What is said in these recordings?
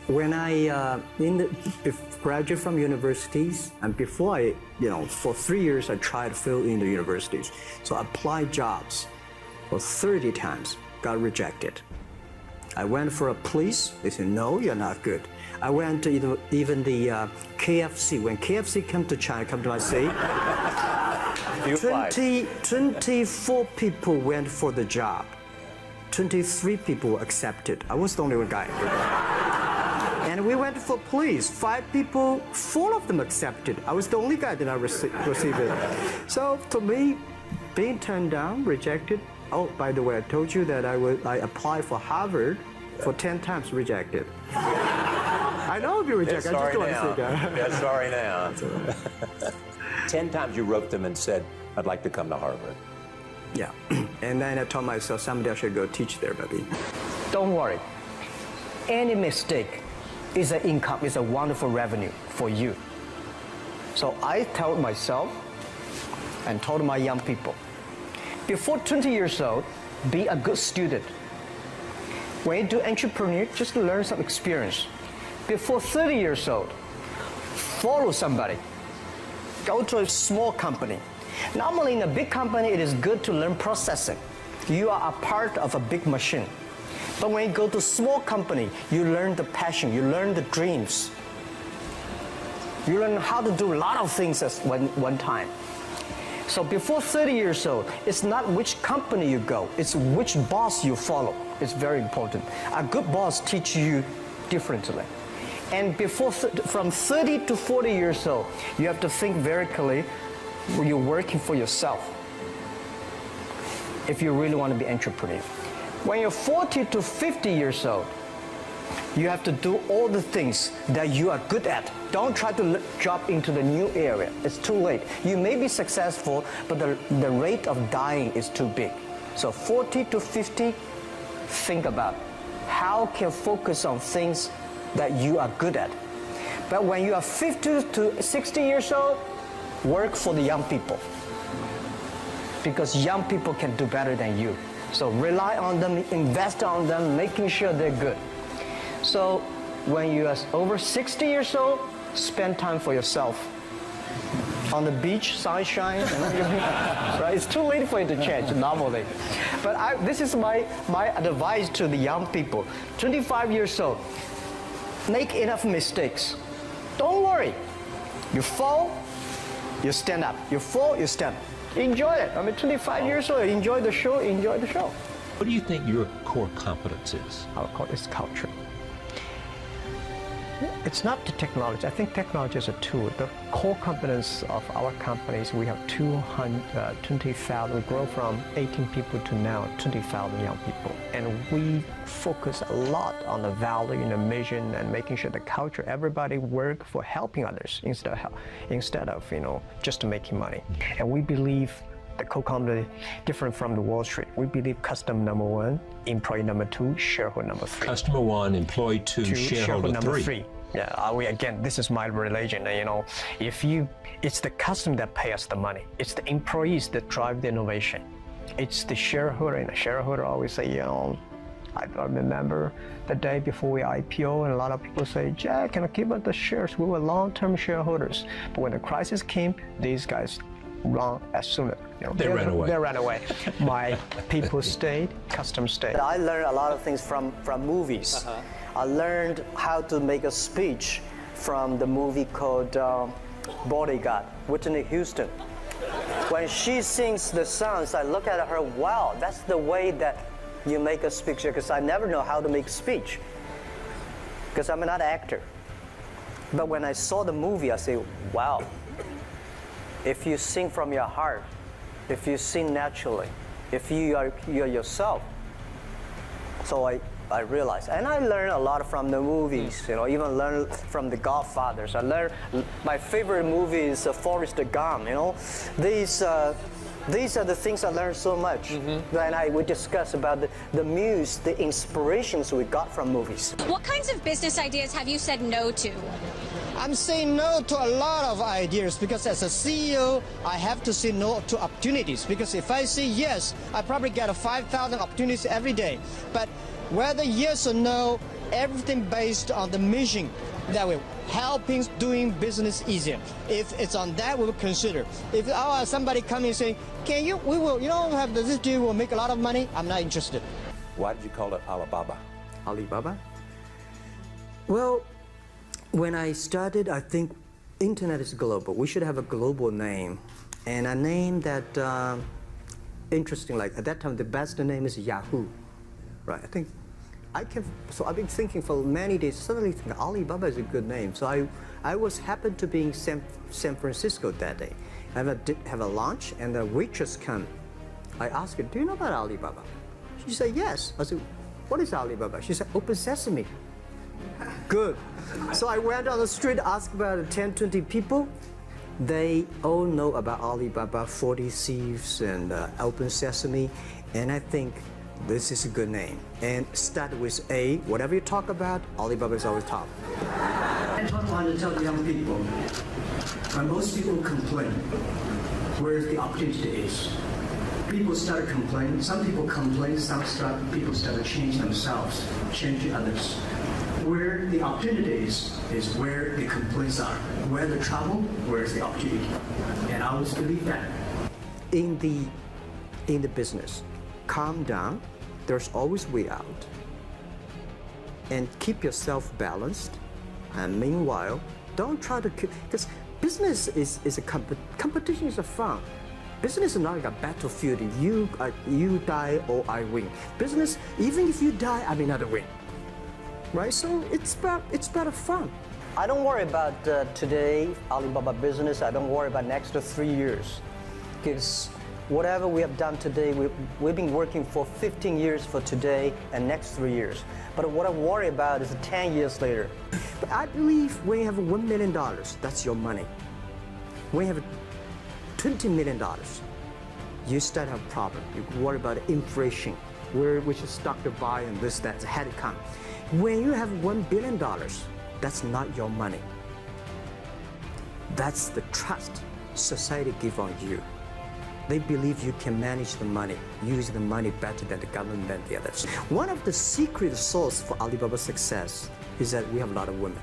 When I graduated from universities, and before for 3 years I tried to fill in the universities. So I applied jobs for 30 times, got rejected. I went for a police, they said, no, you're not good. I went to even the KFC. When KFC come to China, come to my city, 24 people went for the job. 23 people were accepted. I was the only one guy. And we went for police. 5 people, 4 of them accepted. I was the only guy that I received it. So to me, being turned down, rejected. Oh, by the way, I told you that I applied for Harvard for 10 times, rejected. I know I'll be rejected. I just don't want to say that. Yeah, sorry now. 10 times you wrote them and said, I'd like to come to Harvard. Yeah. And then I told myself, someday I should go teach there, maybe. Don't worry. Any mistake is an income, is a wonderful revenue for you. So I told myself and told my young people, before 20 years old, be a good student. When you do entrepreneur, just learn some experience. Before 30 years old, follow somebody. Go to a small company. Normally in a big company, it is good to learn processing. You are a part of a big machine. But when you go to a small company, you learn the passion, you learn the dreams. You learn how to do a lot of things at one time. So before 30 years old, it's not which company you go, it's which boss you follow. It's very important. A good boss teaches you differently. And from 30 to 40 years old, you have to think very clearly when you're working for yourself, if you really want to be an entrepreneur. When you're 40 to 50 years old, you have to do all the things that you are good at. Don't try to jump into the new area. It's too late. You may be successful, but the rate of dying is too big. So 40 to 50, think about how can you focus on things that you are good at. But when you are 50 to 60 years old, work for the young people. Because young people can do better than you. So rely on them, invest on them, making sure they're good. So when you are over 60 years old, spend time for yourself. On the beach, sunshine, right? It's too late for you to change normally. But this is my advice to the young people. 25 years old, make enough mistakes. Don't worry. You fall, you stand up. You fall, you stand up. Enjoy it. I mean, 25 years old, enjoy the show, enjoy the show. What do you think your core competence is? Our core is culture. It's not the technology. I think technology is a tool. The core competence of our companies, we have 20,000. We grow from 18 people to now 20,000 young people. And we focus a lot on the value and the mission and making sure the culture, everybody work for helping others instead of just making money. And we believe the co-company different from the Wall Street. We believe customer number 1, employee number 2, shareholder number 3. Customer 1, employee 2, shareholder number 3. 3. Yeah, again, this is my religion. It's the customer that pay us the money. It's the employees that drive the innovation. It's the shareholder, and the shareholder always say, I remember the day before we IPO, and a lot of people say, Jack, can I keep up the shares? We were long-term shareholders. But when the crisis came, these guys run as soon as they ran away. They ran away. My people stayed, customers stayed. I learned a lot of things from movies. I learned how to make a speech from the movie called Bodyguard, Whitney Houston. When she sings the songs, I look at her, wow, that's the way that you make a speech, because I never know how to make speech, because I'm not an actor. But when I saw the movie, I say, wow, if you sing from your heart, if you sing naturally, if you're yourself. So I realized, and I learned a lot from the movies, even learned from the Godfathers. I learned, my favorite movie is Forrest Gump, These are the things I learned so much. And we discuss about the muse, the inspirations we got from movies. What kinds of business ideas have you said no to? I'm saying no to a lot of ideas because as a CEO, I have to say no to opportunities. Because if I say yes, I probably get 5,000 opportunities every day. But whether yes or no, everything based on the mission that we're helping doing business easier. If it's on that, we will consider. If somebody coming saying, can you, we will, have this deal, will make a lot of money, I'm not interested. Why did you call it Alibaba? Alibaba? Well, when I started, I think internet is global. We should have a global name. And a name that, interesting, like at that time, the best name is Yahoo, right? So I've been thinking for many days, suddenly think Alibaba is a good name. So I was happened to be in San Francisco that day. I have a lunch and the waitress come. I asked her, do you know about Alibaba? She said, yes. I said, what is Alibaba? She said, Open Sesame. Good. So I went on the street, asked about 10, 20 people. They all know about Alibaba, 40 Thieves, and Open Sesame. And I think this is a good name. And start with A. Whatever you talk about, Alibaba is always top. That's what I want to tell the young people. When most people complain, where the opportunity is. People start complaining. Some people complain. People start to change themselves, change others. Where the opportunity is where the complaints are. Where the trouble, where's the opportunity. And I always believe that. In the business, calm down. There's always way out. And keep yourself balanced. And meanwhile, don't try to because business is a competition is a fun. Business is not like a battlefield. If you die or I win. Business, even if you die, I may not win. Right? So it's about fun. I don't worry about today, Alibaba business. I don't worry about next 3 years. Because whatever we have done today, we've been working for 15 years for today and next 3 years. But what I worry about is 10 years later. But I believe when you have $1 million, that's your money. When you have $20 million, you start to have a problem. You worry about inflation, which is stock to buy and this, that, had it come. When you have $1 billion, that's not your money. That's the trust society gives on you. They believe you can manage the money, use the money better than the government and the others. One of the secret source for Alibaba's success is that we have a lot of women.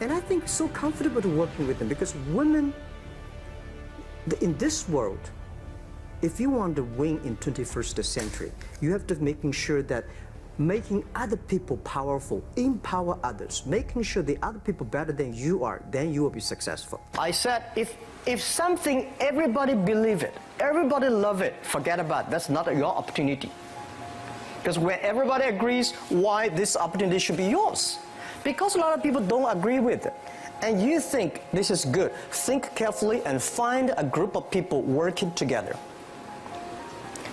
And I think it's so comfortable to working with them because women, in this world, if you want to win in 21st century, you have to making sure that making other people powerful, empower others, making sure the other people better than you are, then you will be successful. I said, if something, everybody believe it, everybody love it, forget about it. That's not your opportunity. Because when everybody agrees why this opportunity should be yours, because a lot of people don't agree with it, and you think this is good, think carefully and find a group of people working together.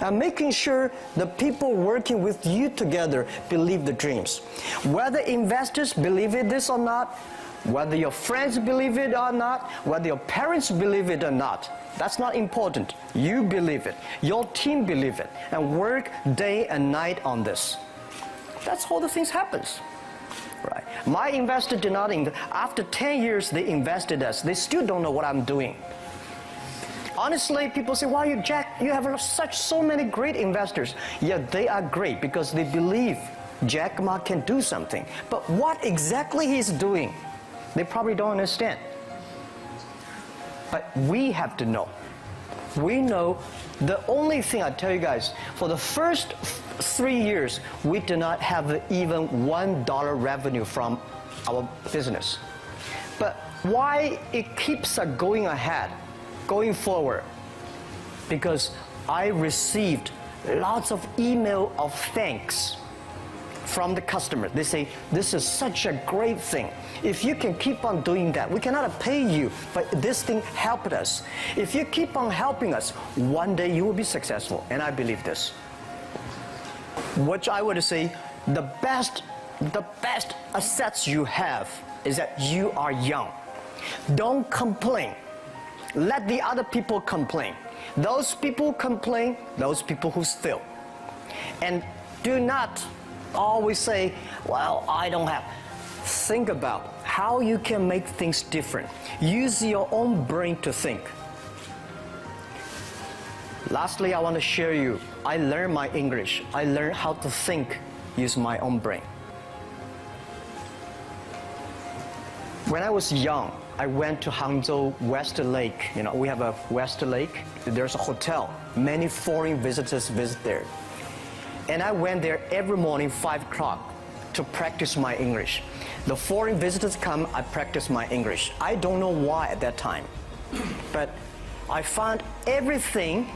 And making sure the people working with you together believe the dreams. Whether investors believe in this or not, whether your friends believe it or not, whether your parents believe it or not, that's not important. You believe it, your team believe it, and work day and night on this. That's how the things happens. Right. My investor did not invest. After 10 years, they invested us. They still don't know what I'm doing. Honestly, people say, "Why Jack? You have so many great investors." Yeah, they are great because they believe Jack Ma can do something. But what exactly he's doing, they probably don't understand. But we have to know. We know the only thing I tell you guys, for the first 3 years, we did not have even $1 revenue from our business. But why it keeps going ahead, going forward? Because I received lots of email of thanks from the customer. They say, this is such a great thing. If you can keep on doing that, we cannot pay you, but this thing helped us. If you keep on helping us, one day you will be successful, and I believe this. What I would say, the best assets you have is that you are young. Don't complain. Let the other people complain. Those people complain, those people who fail. And do not always say, well, I don't have. Think about how you can make things different. Use your own brain to think. Lastly, I want to share you, I learned my English. I learned how to think, use my own brain. When I was young, I went to Hangzhou West Lake. You know, we have a West Lake. There's a hotel. Many foreign visitors visit there. And I went there every morning, 5 o'clock, to practice my English. The foreign visitors come, I practice my English. I don't know why at that time, but I found everything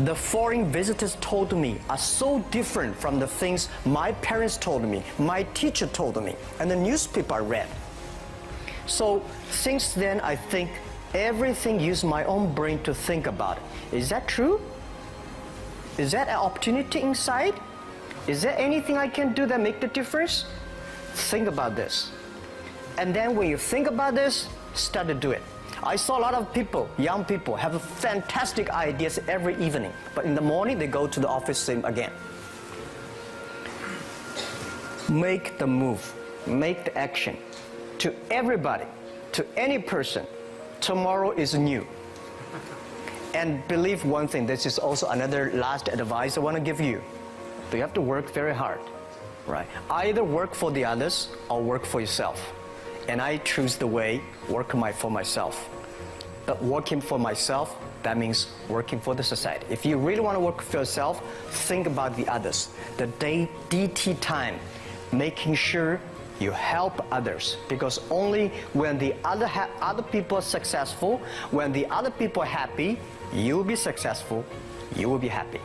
the foreign visitors told me are so different from the things my parents told me, my teacher told me, and the newspaper I read. So since then, I think everything use my own brain to think about it. Is that true? Is that an opportunity inside? Is there anything I can do that make the difference? Think about this. And then when you think about this, start to do it. I saw a lot of people, young people, have fantastic ideas every evening, but in the morning they go to the office same again. Make the move, make the action. To everybody, to any person, tomorrow is new. And believe one thing, this is also another last advice I want to give you. You have to work very hard, right? Either work for the others or work for yourself. And I choose the way, work for myself. But working for myself, that means working for the society. If you really want to work for yourself, think about the others. The DT time, making sure you help others, because only when the other people are successful, when the other people are happy, you will be successful, you will be happy.